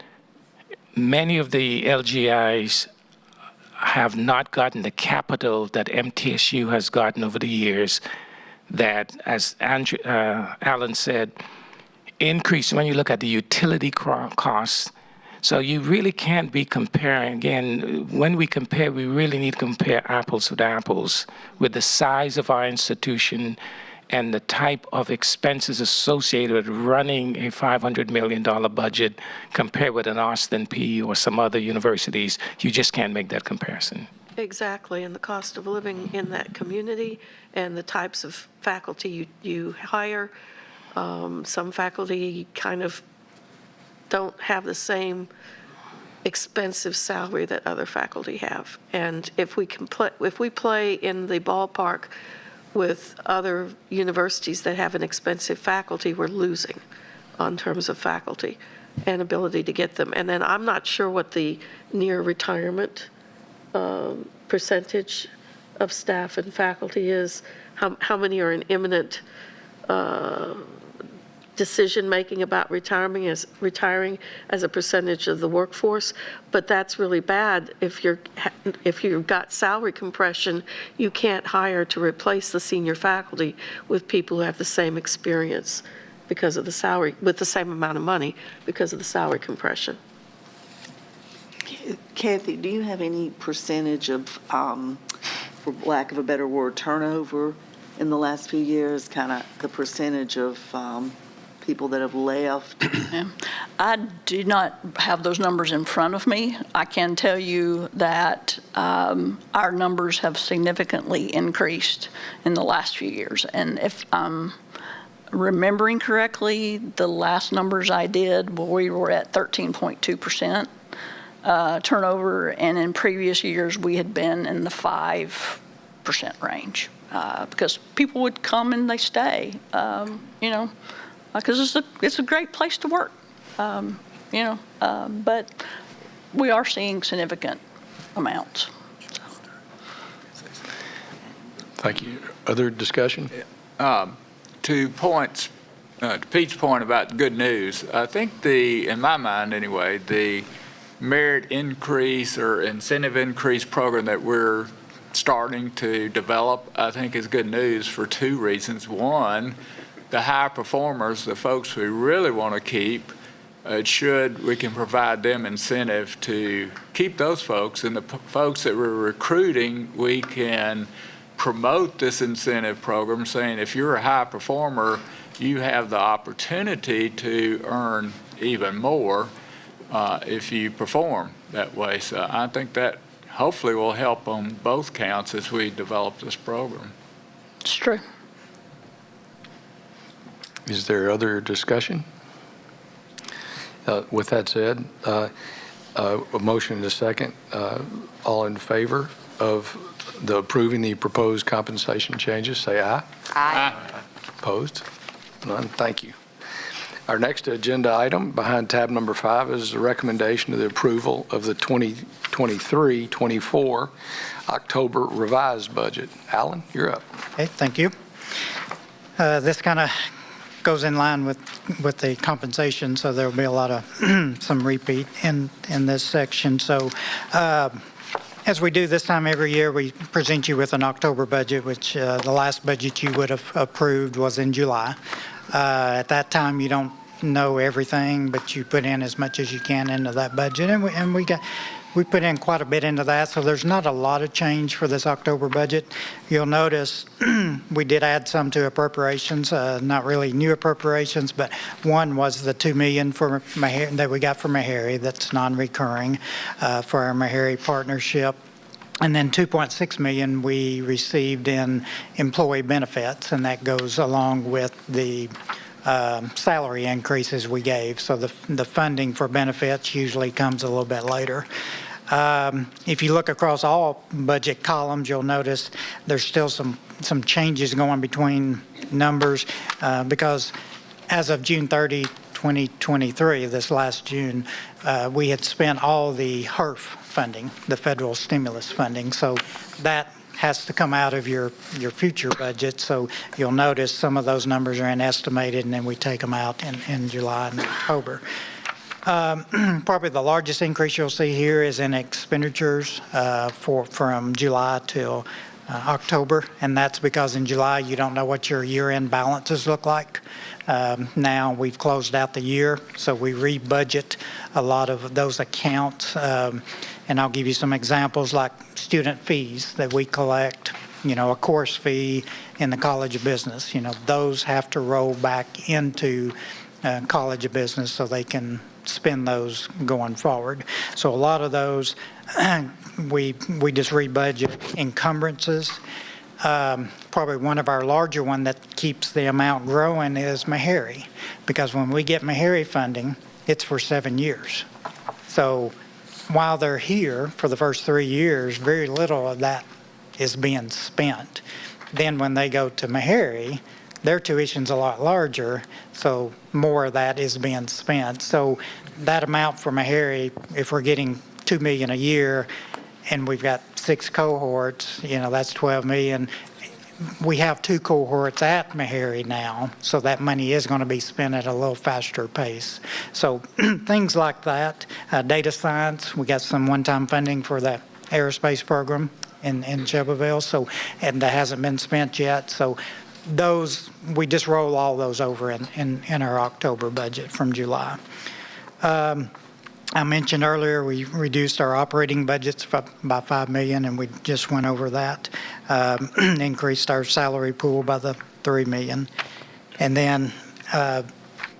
many of the LGIs have not gotten the capital that MTSU has gotten over the years that, as Alan said, increase when you look at the utility costs. So you really can't be comparing. Again, when we compare, we really need to compare apples with apples with the size of our institution and the type of expenses associated with running a $500 million budget compared with an Austin Peay or some other universities. You just can't make that comparison. Exactly, and the cost of living in that community and the types of faculty you hire. Some faculty kind of don't have the same expensive salary that other faculty have. And if we play in the ballpark with other universities that have an expensive faculty, we're losing on terms of faculty and ability to get them. And then I'm not sure what the near retirement percentage of staff and faculty is, how many are in imminent decision-making about retiring as a percentage of the workforce, but that's really bad. If you've got salary compression, you can't hire to replace the senior faculty with people who have the same experience because of the salary, with the same amount of money because of the salary compression. Kathy, do you have any percentage of, for lack of a better word, turnover in the last few years? Kind of the percentage of people that have left? I do not have those numbers in front of me. I can tell you that our numbers have significantly increased in the last few years. And if I'm remembering correctly, the last numbers I did, we were at 13.2% turnover, and in previous years, we had been in the 5% range because people would come and they stay, because it's a great place to work, but we are seeing significant amounts. Thank you. Other discussion? To points, to Pete's point about good news, I think in my mind anyway, the merit increase or incentive increase program that we're starting to develop, I think is good news for two reasons. One, the high performers, the folks we really want to keep, we can provide them incentive to keep those folks, and the folks that we're recruiting, we can promote this incentive program saying if you're a high performer, you have the opportunity to earn even more if you perform that way. So I think that hopefully will help on both counts as we develop this program. It's true. Is there other discussion? With that said, a motion and a second. All in favor of approving the proposed compensation changes, say aye. Aye. Opposed? None. Thank you. Our next agenda item behind tab number 5 is the recommendation of the approval of the 2023-24 October revised budget. Alan, you're up. Okay, thank you. This kind of goes in line with the compensation, so there'll be a lot of some repeat in this section. So as we do this time every year, we present you with an October budget, which the last budget you would have approved was in July. At that time, you don't know everything, but you put in as much as you can into that budget, and we put in quite a bit into that, so there's not a lot of change for this October budget. You'll notice we did add some to appropriations, not really new appropriations, but one was the $2 million for that we got from Meharry that's non-recurring for our Meharry partnership. And then $2.6 million we received in employee benefits, and that goes along with the salary increases we gave. So the funding for benefits usually comes a little bit later. If you look across all budget columns, you'll notice there's still some changes going between numbers because as of June 30, 2023, this last June, we had spent all the HERF funding, the federal stimulus funding. So that has to come out of your future budget. So you'll notice some of those numbers are estimated, and then we take them out in July and October. Probably the largest increase you'll see here is in expenditures from July till October, and that's because in July you don't know what your year-end balances look like. Now we've closed out the year, so we rebudget a lot of those accounts, and I'll give you some examples like student fees that we collect, a course fee in the College of Business. Those have to roll back into College of Business so they can spend those going forward. So a lot of those we just rebudget. Encumbrances. Probably one of our larger one that keeps the amount growing is Meharry, because when we get Meharry funding, it's for 7 years. So while they're here for the first 3 years, very little of that is being spent. Then when they go to Meharry, their tuition's a lot larger, so more of that is being spent. So that amount for Meharry, if we're getting $2 million a year, and we've got 6 cohorts, that's $12 million. We have 2 cohorts at Meharry now, so that money is going to be spent at a little faster pace. So things like that. Data science, we got some one-time funding for the aerospace program in Shelbyville, and that hasn't been spent yet. So those, we just roll all those over in our October budget from July. I mentioned earlier, we reduced our operating budgets by $5 million, and we just went over that. Increased our salary pool by the $3 million. And then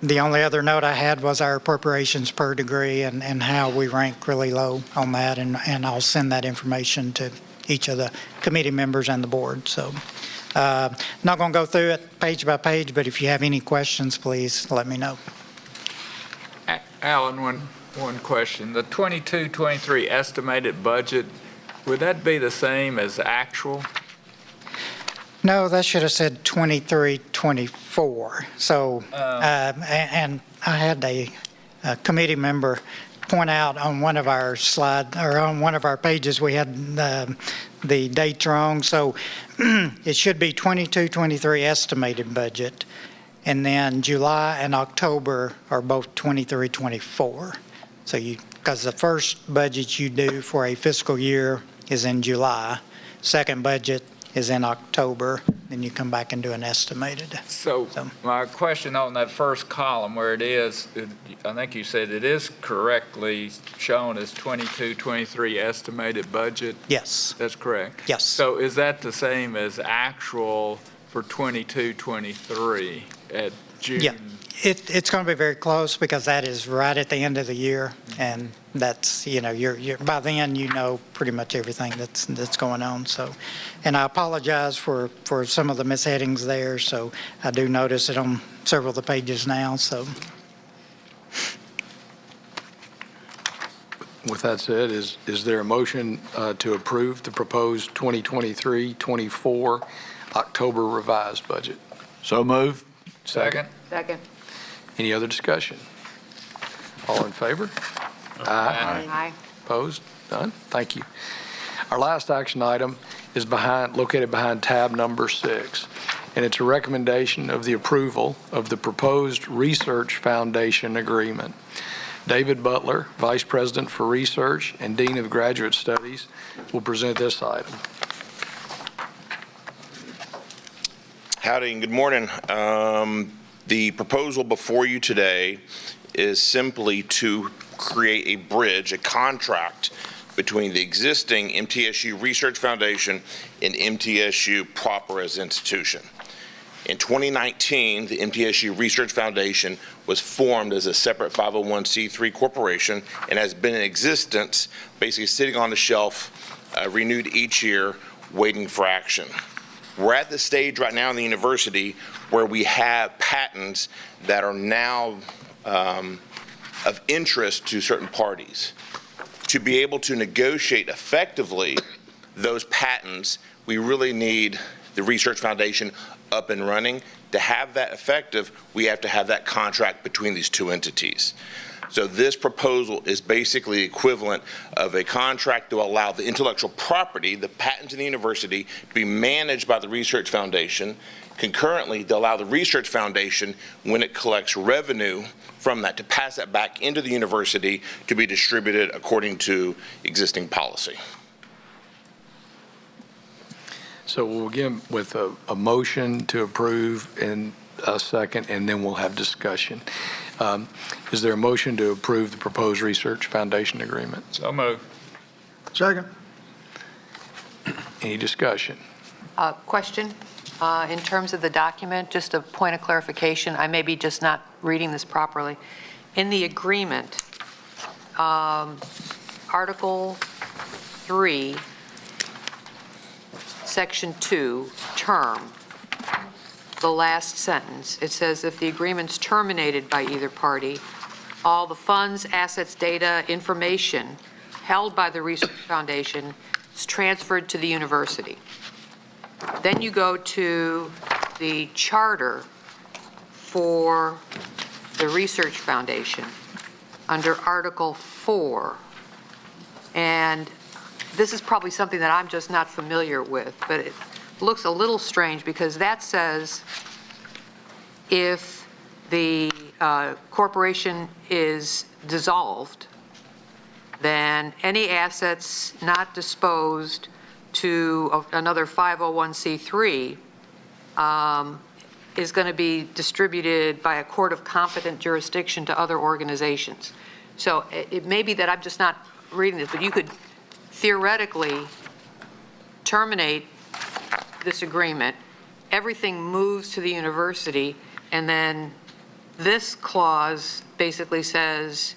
the only other note I had was our appropriations per degree and how we rank really low on that, and I'll send that information to each of the committee members and the board. So not going to go through it page by page, but if you have any questions, please let me know. Alan, one question. The 22-23 estimated budget, would that be the same as actual? No, that should have said 23-24. So, and I had a committee member point out on one of our or on one of our pages, we had the dates wrong. So it should be 22-23 estimated budget. And then July and October are both 23-24. So because the first budget you do for a fiscal year is in July, second budget is in October, then you come back and do an estimated. So my question on that first column where it is, I think you said it is correctly shown as 22-23 estimated budget? Yes. That's correct? Yes. So is that the same as actual for 22-23 at June? Yeah. It's going to be very close because that is right at the end of the year, and that's, you're by then you know pretty much everything that's going on. So, and I apologize for some of the misheadings there. So I do notice it on several of the pages now. So. With that said, is there a motion to approve the proposed 2023-24 October revised budget? So move. Second? Second. Any other discussion? All in favor? Aye. Opposed? None? Thank you. Our last action item is located behind tab number 6, and it's a recommendation of the approval of the proposed Research Foundation agreement. David Butler, Vice President for Research and Dean of Graduate Studies, will present this item. Howdy and good morning. The proposal before you today is simply to create a bridge, a contract between the existing MTSU Research Foundation and MTSU proper as an institution. In 2019, the MTSU Research Foundation was formed as a separate 501c3 corporation and has been in existence, basically sitting on the shelf, renewed each year, waiting for action. We're at the stage right now in the university where we have patents that are now of interest to certain parties. To be able to negotiate effectively those patents, we really need the Research Foundation up and running. To have that effective, we have to have that contract between these two entities. So this proposal is basically equivalent of a contract to allow the intellectual property, the patents in the university, to be managed by the Research Foundation. Concurrently, to allow the Research Foundation, when it collects revenue from that, to pass that back into the university to be distributed according to existing policy. So we'll begin with a motion to approve in a second, and then we'll have discussion. Is there a motion to approve the proposed Research Foundation agreement? So moved. Second. Any discussion? Question, in terms of the document, just a point of clarification, I may be just not reading this properly. In the agreement, Article 3, Section 2, term, the last sentence, it says if the agreement's terminated by either party, all the funds, assets, data, information held by the Research Foundation is transferred to the university. Then you go to the charter for the Research Foundation under Article 4. And this is probably something that I'm just not familiar with, but it looks a little strange because that says if the corporation is dissolved, then any assets not disposed to another 501c3 is going to be distributed by a court of competent jurisdiction to other organizations. So it may be that I'm just not reading this, but you could theoretically terminate this agreement, everything moves to the university, and then this clause basically says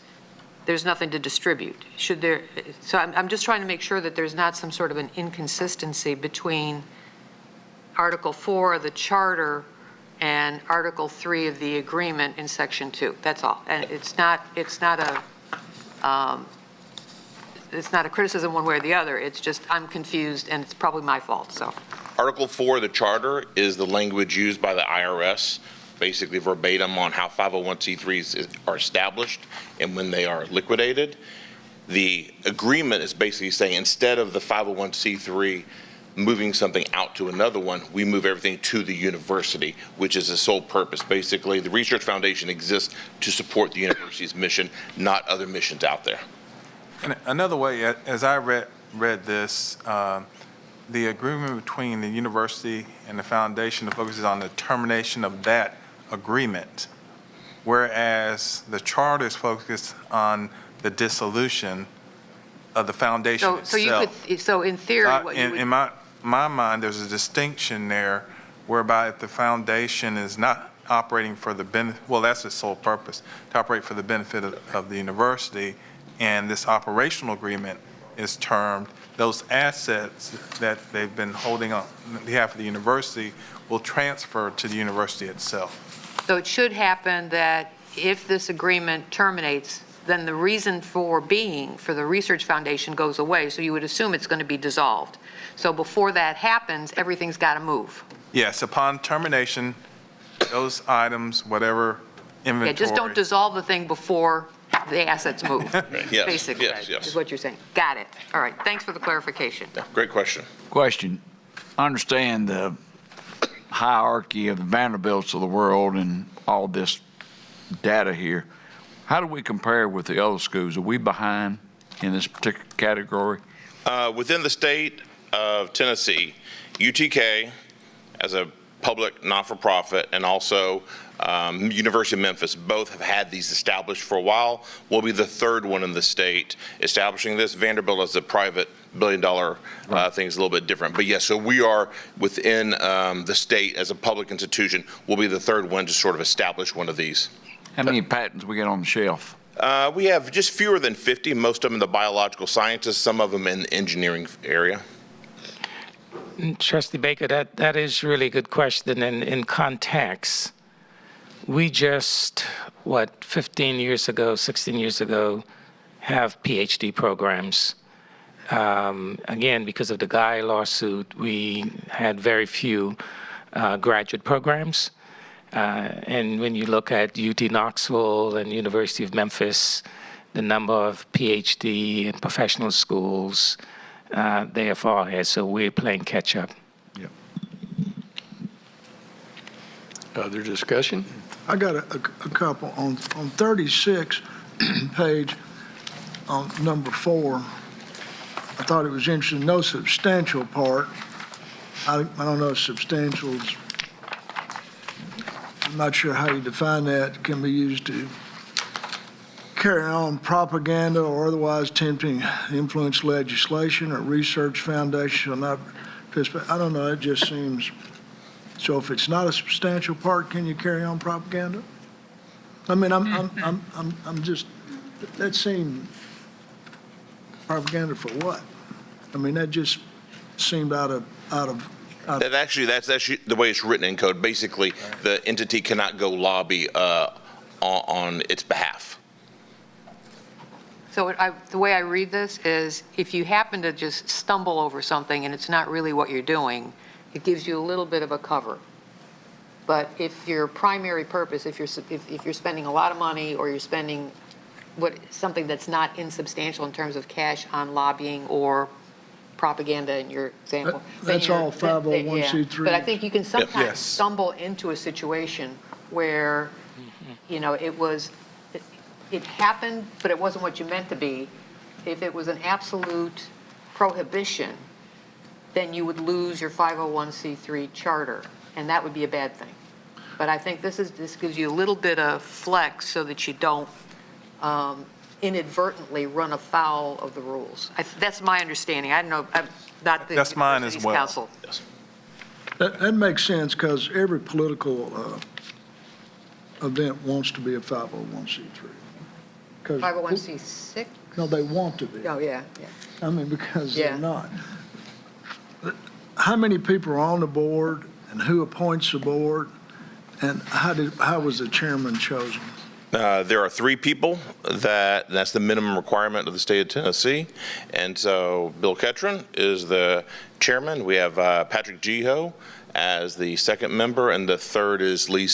there's nothing to distribute. Should there, so I'm just trying to make sure that there's not some sort of an inconsistency between Article 4 of the charter and Article 3 of the agreement in Section 2. That's all. And it's not a criticism one way or the other. It's just I'm confused, and it's probably my fault, so. Article 4 of the charter is the language used by the IRS, basically verbatim on how 501c3s are established and when they are liquidated. The agreement is basically saying instead of the 501c3 moving something out to another one, we move everything to the university, which is the sole purpose. Basically, the Research Foundation exists to support the university's mission, not other missions out there. And another way, as I read this, the agreement between the university and the foundation focuses on the termination of that agreement, whereas the charter is focused on the dissolution of the foundation itself. So you could, so in theory, what you would. In my mind, there's a distinction there whereby if the foundation is not operating for the benefit, well, that's its sole purpose, to operate for the benefit of the university, and this operational agreement is termed, those assets that they've been holding on behalf of the university will transfer to the university itself. So it should happen that if this agreement terminates, then the reason for being for the Research Foundation goes away. So you would assume it's going to be dissolved. So before that happens, everything's got to move. Yes, upon termination, those items, whatever inventory. Yeah, just don't dissolve the thing before the assets move. Yes, Basically, yes. is what you're saying. Got it. All right. Thanks for the clarification. Great question. Question. I understand the hierarchy of the Vanderbilts of the world and all this data here. How do we compare with the other schools? Are we behind in this particular category? Within the state of Tennessee, UTK, as a public not-for-profit, and also University of Memphis, both have had these established for a while. We'll be the third one in the state establishing this. Vanderbilt as a private billion-dollar thing is a little bit different. But yes, so we are within the state as a public institution. We'll be the third one to sort of establish one of these. How many patents we get on the shelf? We have just fewer than 50, most of them in the biological sciences, some of them in the engineering area. Trustee Baker, that is really a good question. And in context, we just, 15 years ago, 16 years ago, have PhD programs. Again, because of the Guy lawsuit, we had very few graduate programs. And when you look at UT Knoxville and University of Memphis, the number of PhD and professional schools, they are far ahead, so we're playing catch up. Yep. Other discussion? I got a couple. On 36, page on number 4, I thought it was interesting, no substantial part. I don't know if substantials, I'm not sure how you define that, can be used to carry on propaganda or otherwise attempting to influence legislation or research foundation shall not participate. I don't know, it just seems, so if it's not a substantial part, can you carry on propaganda? I mean, I'm just, that seemed propaganda for what? I mean, that just seemed out of. That's actually the way it's written in code. Basically, the entity cannot go lobby on its behalf. So the way I read this is if you happen to just stumble over something and it's not really what you're doing, it gives you a little bit of a cover. But if your primary purpose, if you're spending a lot of money or you're spending something that's not insubstantial in terms of cash on lobbying or propaganda in your example. That's all 501c3. But I think you can sometimes Yes. stumble into a situation where, it happened, but it wasn't what you meant to be. If it was an absolute prohibition, then you would lose your 501c3 charter. and that would be a bad thing. But I think this gives you a little bit of flex so that you don't inadvertently run afoul of the rules. That's my understanding. I don't know, I'm not the That's mine as university's well. counsel. That makes sense because every political event wants to be a 501c3. 'Cause- 501c6? No, they want to be. Oh, yeah. I mean, because Yeah. they're not. How many people are on the board and who appoints the board? And how was the chairman chosen? There are 3 people that's the minimum requirement of the state of Tennessee. And so Bill Ketron is the chairman. We have Patrick Geho as the second member, and the third is Lee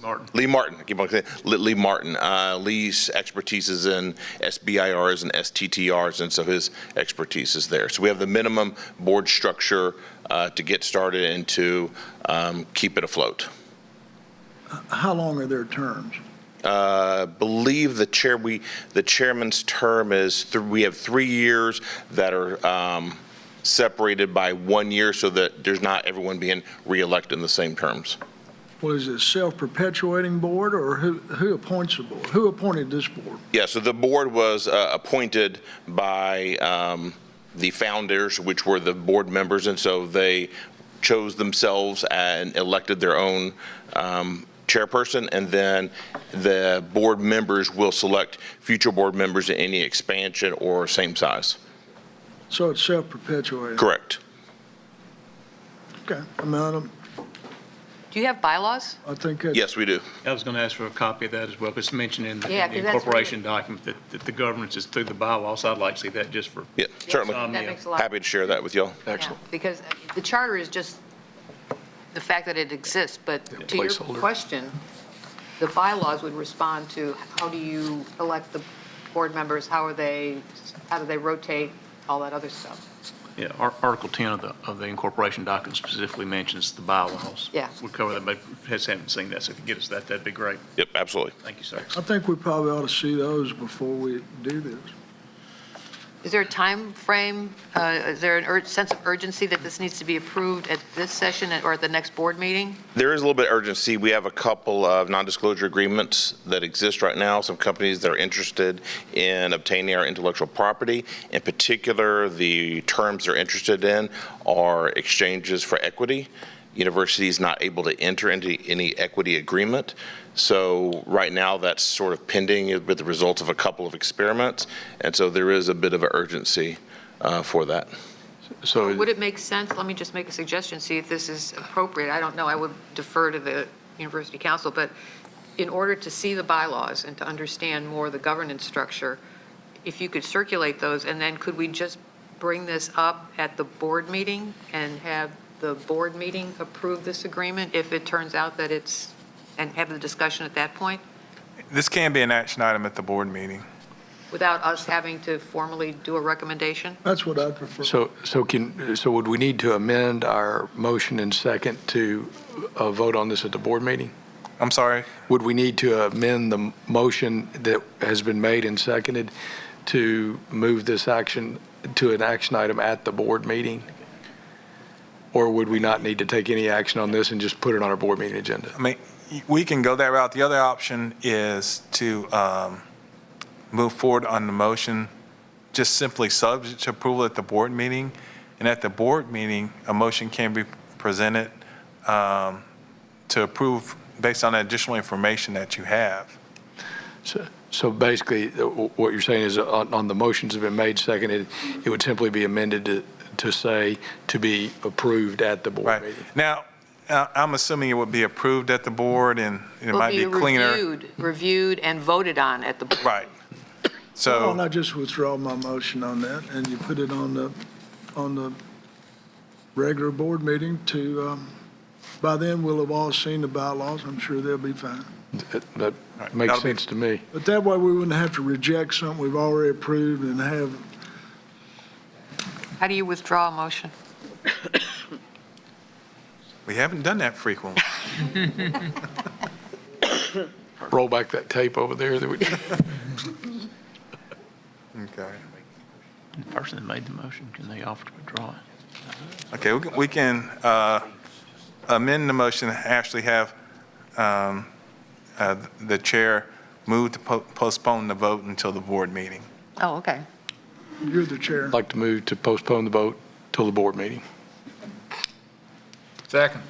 Martin. Lee Martin. I keep on saying Lee Martin. Lee's expertise is in SBIRs and STTRs, and so his expertise is there. So we have the minimum board structure to get started and to keep it afloat. How long are their terms? Believe the chairman's term is, we have 3 years that are separated by 1 year so that there's not everyone being reelected in the same terms. Well, is it a self-perpetuating board or who appoints the board? Who appointed this board? Yeah, so the board was appointed by the founders, which were the board members, and so they chose themselves and elected their own chairperson, and then the board members will select future board members in any expansion or same size. So it's self-perpetuating? Correct. Okay. I mean, Do you have bylaws? I think that's... Yes, we do. I was going to ask for a copy of that as well, because it's mentioned in Yeah, the 'cause that's incorporation document that the governance is through the bylaws. I'd like to see that just for. Yeah, certainly. That makes a lot. Happy to share that with y'all. Excellent. Yeah, because the charter is just the fact that it exists, but to your placeholder. question, the bylaws would respond to how do you elect the board members, how do they rotate, all that other stuff. Yeah, Article 10 of the incorporation document specifically mentions the bylaws. Yeah. We'll cover that, but just haven't seen that, so if you get us that, that'd be great. Yep, absolutely. Thank you, sir. I think we probably ought to see those before we do this. Is there a time frame? Is there a sense of urgency that this needs to be approved at this session or at the next board meeting? There is a little bit of urgency. We have a couple of non-disclosure agreements that exist right now, some companies that are interested in obtaining our intellectual property. In particular, the terms they're interested in are exchanges for equity. University is not able to enter into any equity agreement. So right now, that's sort of pending with the results of a couple of experiments. And so there is a bit of an urgency for that. So Would it make sense, let me just make a suggestion, see if this is appropriate. I don't know, I would defer to the University Council, but in order to see the bylaws and to understand more the governance structure, if you could circulate those, and then could we just bring this up at the board meeting and have the board meeting approve this agreement if it turns out that it's, and have the discussion at that point, This can be an action item at the board meeting. without us having to formally do a recommendation? That's what I prefer. so would we need to amend our motion and second to vote on this at the board meeting? I'm sorry? Would we need to amend the motion that has been made and seconded to move this action to an action item at the board meeting? Or would we not need to take any action on this and just put it on our board meeting agenda? I mean, we can go that route. The other option is to move forward on the motion, just simply subject to approval at the board meeting. And at the board meeting, a motion can be presented to approve based on additional information that you have. So basically, what you're saying is on the motions that have been made, seconded, it would simply be amended to say to be approved at the board Right. meeting. Now, I'm assuming it would be approved at the board and it might be cleaner. Will be reviewed and voted on at the board. Right. Why So, don't I just withdraw my motion on that and you put it on the regular board meeting to, by then we'll have all seen the bylaws. I'm sure they'll be fine. That makes That'll be- sense to me. But that way we wouldn't have to reject something we've already approved and have, How do you withdraw a motion? we haven't done that frequently. Roll back that tape over there. That we Okay. The person that made the motion, can they offer to withdraw it? Okay, we can amend the motion, actually have the chair move to postpone the vote until the board meeting. Oh, okay. You're the chair. I'd like to move to postpone the vote till the board meeting. Second.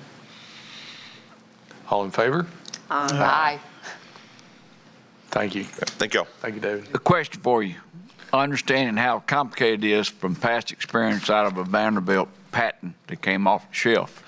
All in favor? Aye. Thank you. Thank you all. Thank you, David. A question for you. Understanding how complicated it is from past experience out of a Vanderbilt patent that came off the shelf,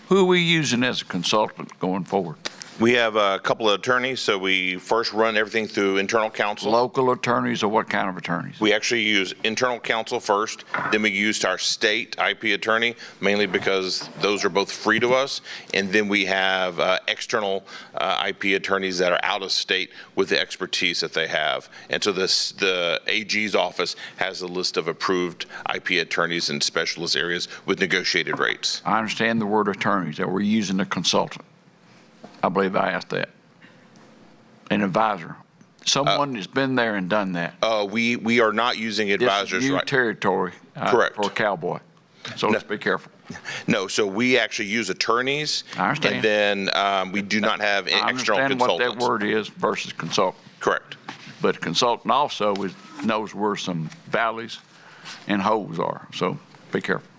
who are we using as a consultant going forward? We have a couple of attorneys, so we first run everything through internal counsel. Local attorneys or what kind of attorneys? We actually use internal counsel first, then we used our state IP attorney, mainly because those are both free to us, and then we have external IP attorneys that are out of state with the expertise that they have. And so the AG's office has a list of approved IP attorneys in specialist areas with negotiated rates. I understand the word attorneys, that we're using a consultant. I believe I asked that. An advisor, someone that's been there and done that. We are not using advisors This is new right. territory Correct. for a cowboy, so let's be careful. No, so we actually use attorneys. I understand. And then we do not have I external understand what consultants. that word is versus consultant, Correct. but consultant also knows where some valleys and holes are, so be careful.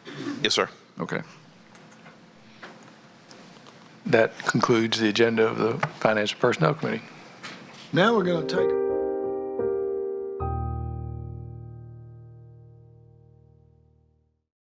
Yes, sir. Okay. That concludes the agenda of the Finance and Personnel Committee. Now we're going to take